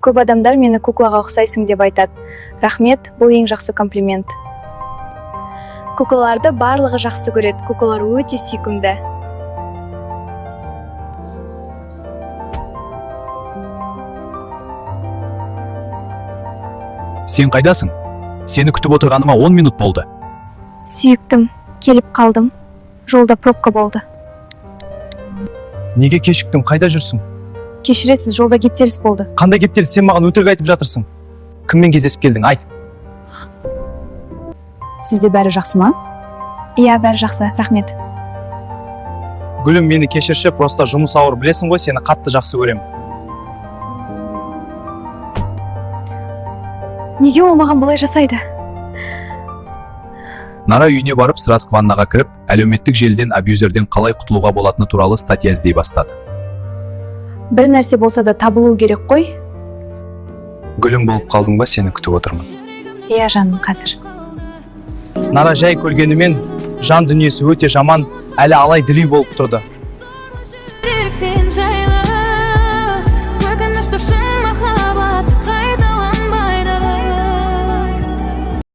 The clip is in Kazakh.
Көп адамдар мені куклаға ұқсайсың деп айтады. Рахмет, бұл ең жақсы комплимент. Куклаларды барлығы жақсы көреді. Куклалар өте сүйкімді. Сен қайдасың? Сені күтіп отырғаныма 10 минут болды. Сүйіктім, келіп қалдым. Жолда пробка болды. Неге кешіктің? Қайда жүрсің? Кешіресіз, жолда кептеліс болды. Қандай кептеліс? Сен маған өтірік айтып жатырсың. Кіммен кездесіп келдің? Айт. Сізде бәрі жақсы ма? Иә, бәрі жақсы, рахмет. Гүлім, мені кешірші, просто жұмыс ауыр, білесің ғой, сені қатты жақсы көремін. Неге ол маған бұлай жасайды? Нара үйіне барып, сразу ваннаға кіріп, әлеуметтік желіден абьюзерден қалай құтылуға болатыны туралы статья іздей бастады. Бір нәрсе болса да табылуы керек қой. Гүлім, болып қалдың ба? Сені күтіп отырмын. Иә, жаным, қазір. Нара жай көргенімен жан дүниесі өте жаман, әлі алай дүлей болып тұрды.